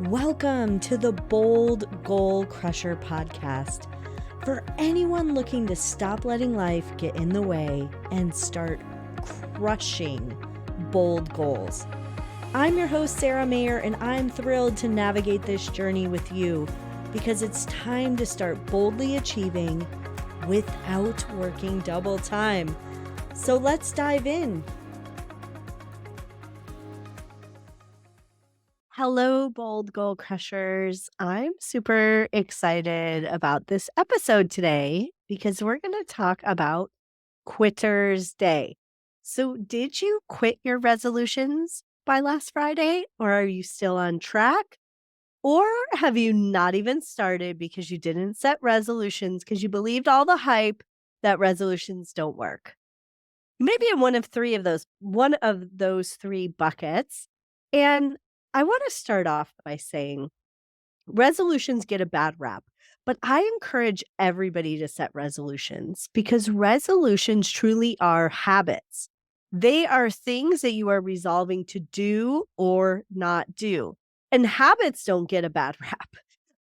Welcome to the Bold Goal Crusher podcast for anyone looking to stop letting life get in the way and start crushing bold goals. I'm your host, Sara Mayer, and I'm thrilled to navigate this journey with you because it's time to start boldly achieving without working double time. So let's dive in. Hello, Bold Goal Crushers. I'm super excited about this episode today because we're going to talk about Quitter's Day. So, did you quit your resolutions by last Friday, or are you still on track? Or have you not even started because you didn't set resolutions because you believed all the hype that resolutions don't work? Maybe in one of those three buckets. And I want to start off by saying resolutions get a bad rap, but I encourage everybody to set resolutions because resolutions truly are habits. They are things that you are resolving to do or not do. And habits don't get a bad rap.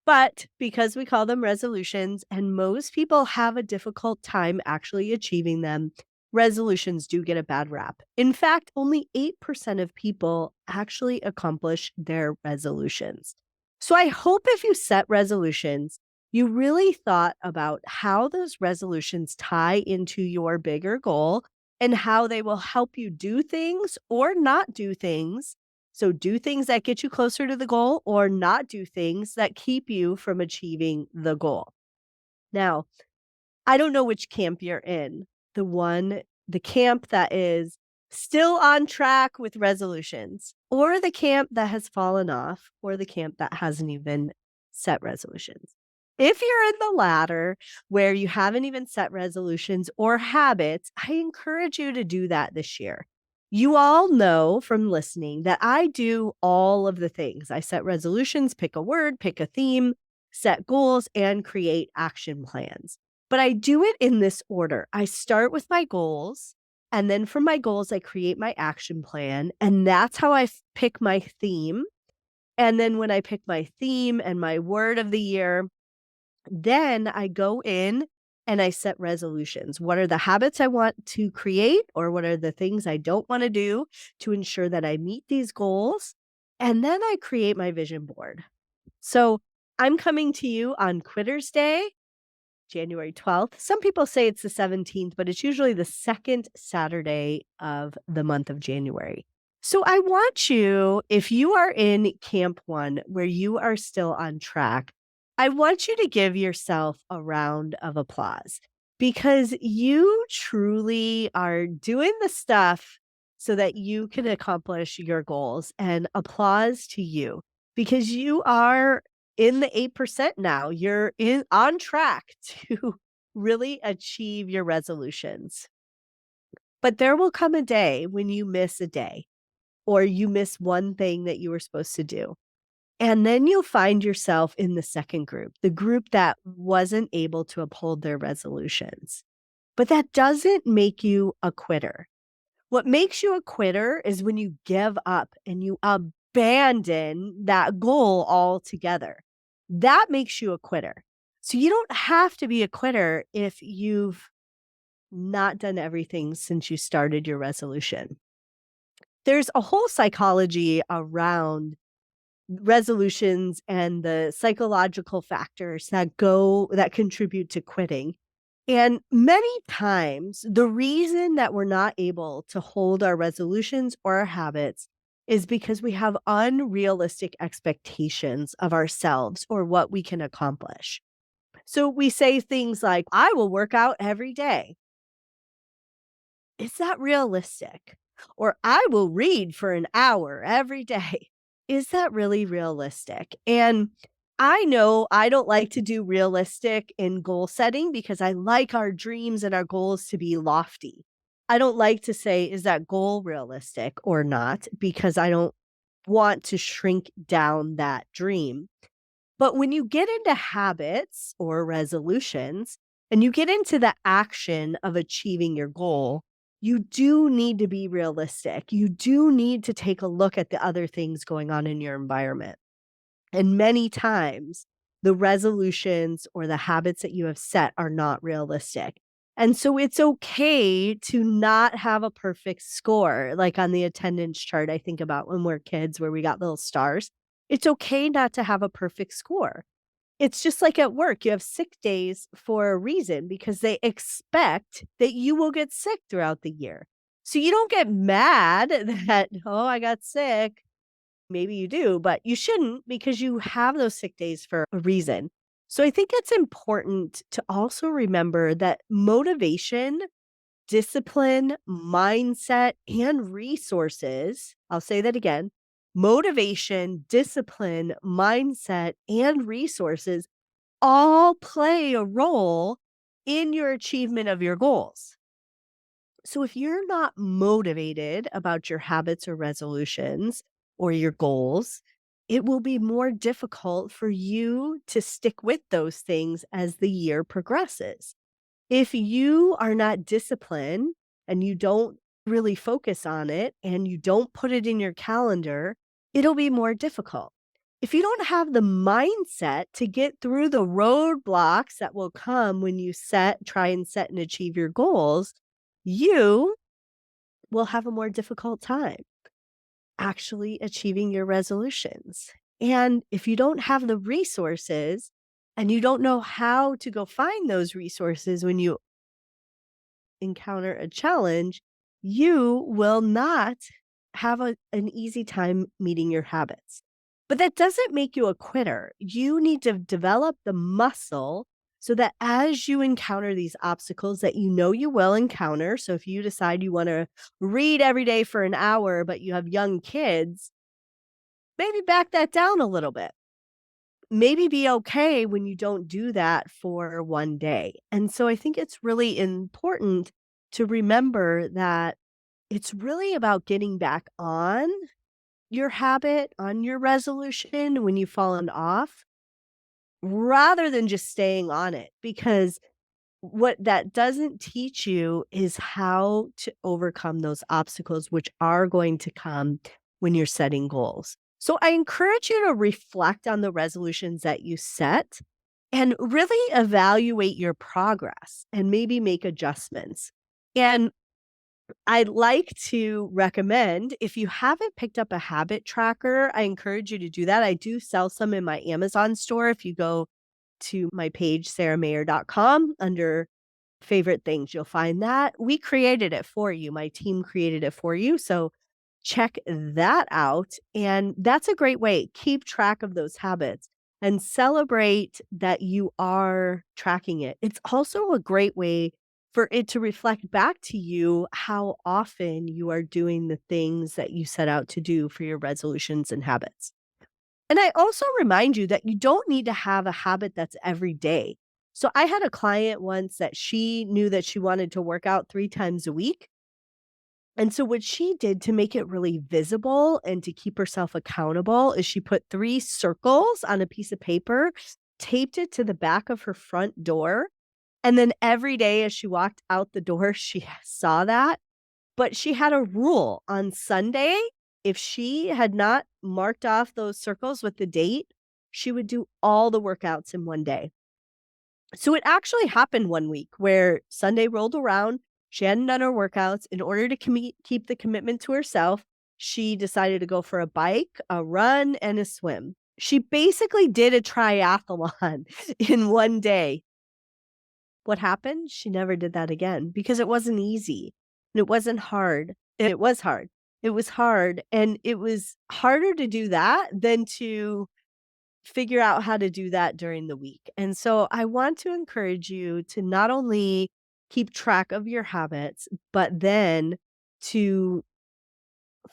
But because we call them resolutions and most people have a difficult time actually achieving them, resolutions do get a bad rap. In fact, only 8% of people actually accomplish their resolutions. So I hope if you set resolutions, you really thought about how those resolutions tie into your bigger goal and how they will help you do things or not do things. So do things that get you closer to the goal or not do things that keep you from achieving the goal. Now, I don't know which camp you're in. The camp that is still on track with resolutions, or the camp that has fallen off, or the camp that hasn't even set resolutions. If you're in the latter, where you haven't even set resolutions or habits, I encourage you to do that this year. You all know from listening that I do all of the things. I set resolutions, pick a word, pick a theme, set goals, and create action plans. But I do it in this order. I start with my goals, and then from my goals, I create my action plan, and that's how I pick my theme. And then when I pick my theme and my word of the year, then I go in and I set resolutions. What are the habits I want to create, or what are the things I don't want to do to ensure that I meet these goals? And then I create my vision board. So I'm coming to you on Quitter's Day, January 12th. Some people say it's the 17th, but it's usually the second Saturday of the month of January. So I want you, if you are in Camp 1 where you are still on track, I want you to give yourself a round of applause because you truly are doing the stuff so that you can accomplish your goals, and applause to you because you are in the 8% now. You're on track to really achieve your resolutions. But there will come a day when you miss a day or you miss one thing that you were supposed to do. And then you'll find yourself in the second group, the group that wasn't able to uphold their resolutions. But that doesn't make you a quitter. What makes you a quitter is when you give up and you abandon that goal altogether. That makes you a quitter. So you don't have to be a quitter if you've not done everything since you started your resolution. There's a whole psychology around resolutions and the psychological factors that contribute to quitting. And many times, the reason that we're not able to hold our resolutions or our habits is because we have unrealistic expectations of ourselves or what we can accomplish. So we say things like, I will work out every day. Is that realistic? Or I will read for an hour every day. Is that really realistic? And I know I don't like to do realistic in goal setting because I like our dreams and our goals to be lofty. I don't like to say, is that goal realistic or not? Because I don't want to shrink down that dream. But when you get into habits or resolutions and you get into the action of achieving your goal, you do need to be realistic. You do need to take a look at the other things going on in your environment. And many times, the resolutions or the habits that you have set are not realistic. And so it's okay to not have a perfect score, like on the attendance chart I think about when we're kids where we got little stars. It's okay not to have a perfect score. It's just like at work, you have sick days for a reason because they expect that you will get sick throughout the year. So you don't get mad that, "Oh, I got sick." Maybe you do, but you shouldn't because you have those sick days for a reason. So I think it's important to also remember that motivation, discipline, mindset, and resources, I'll say that again, motivation, discipline, mindset, and resources all play a role in your achievement of your goals. So if you're not motivated about your habits or resolutions or your goals, it will be more difficult for you to stick with those things as the year progresses. If you are not disciplined and you don't really focus on it and you don't put it in your calendar, it'll be more difficult. If you don't have the mindset to get through the roadblocks that will come when you try and set and achieve your goals, you will have a more difficult time actually achieving your resolutions. And if you don't have the resources and you don't know how to go find those resources when you encounter a challenge, you will not have an easy time meeting your habits. But that doesn't make you a quitter. You need to develop the muscle so that as you encounter these obstacles that you know you will encounter. So if you decide you want to read every day for an hour, but you have young kids, maybe back that down a little bit. Maybe be okay when you don't do that for one day. And so I think it's really important to remember that it's really about getting back on your habit, on your resolution when you've fallen off, rather than just staying on it. Because what that doesn't teach you is how to overcome those obstacles, which are going to come when you're setting goals. So I encourage you to reflect on the resolutions that you set and really evaluate your progress and maybe make adjustments. And I'd like to recommend if you haven't picked up a habit tracker, I encourage you to do that. I do sell some in my Amazon store. If you go to my page, saramayer.com, under favorite things, you'll find that. We created it for you. My team created it for you. So check that out. And that's a great way. Keep track of those habits and celebrate that you are tracking it. It's also a great way for it to reflect back to you how often you are doing the things that you set out to do for your resolutions and habits. And I also remind you that you don't need to have a habit that's every day. So I had a client once that she knew that she wanted to work out 3 times a week. And so what she did to make it really visible and to keep herself accountable is she put 3 circles on a piece of paper, taped it to the back of her front door, and then every day as she walked out the door, she saw that. But she had a rule on Sunday, if she had not marked off those circles with the date, she would do all the workouts in one day. So it actually happened one week where Sunday rolled around, she hadn't done her workouts. In order to keep the commitment to herself, she decided to go for a bike, a run, and a swim. She basically did a triathlon in one day. What happened? She never did that again because it wasn't easy, and it wasn't hard. It was hard. It was hard, and it was harder to do that than to figure out how to do that during the week. And so I want to encourage you to not only keep track of your habits, but then to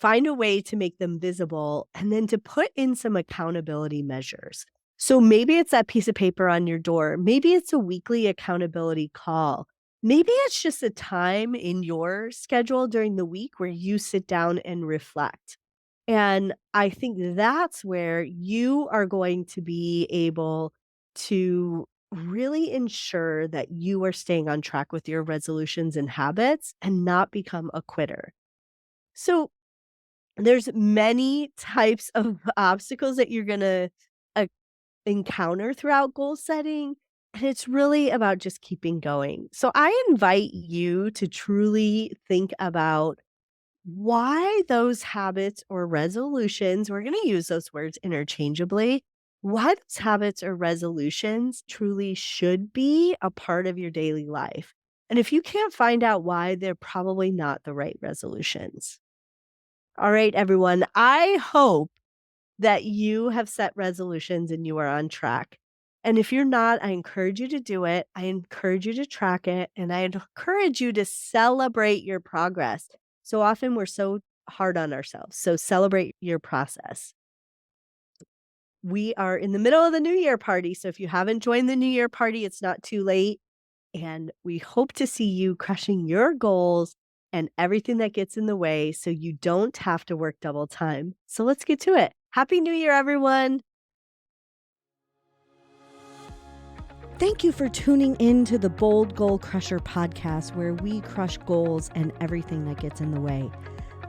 find a way to make them visible and then to put in some accountability measures. So maybe it's that piece of paper on your door. Maybe it's a weekly accountability call. Maybe it's just a time in your schedule during the week where you sit down and reflect. And I think that's where you are going to be able to really ensure that you are staying on track with your resolutions and habits and not become a quitter. So there's many types of obstacles that you're gonna encounter throughout goal setting. And it's really about just keeping going. So I invite you to truly think about why those habits or resolutions, we're going to use those words interchangeably, why those habits or resolutions truly should be a part of your daily life. And if you can't find out why, they're probably not the right resolutions. All right, everyone. I hope that you have set resolutions and you are on track. And if you're not, I encourage you to do it. I encourage you to track it. And I encourage you to celebrate your progress. So often we're so hard on ourselves. So celebrate your process. We are in the middle of the New Year party. So if you haven't joined the New Year party, it's not too late. And we hope to see you crushing your goals and everything that gets in the way so you don't have to work double time. So let's get to it. Happy New Year, everyone. Thank you for tuning in to the Bold Goal Crusher podcast, where we crush goals and everything that gets in the way.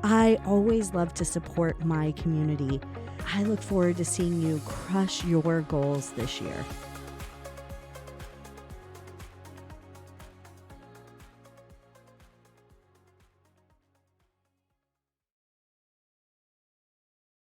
I always love to support my community. I look forward to seeing you crush your goals this year.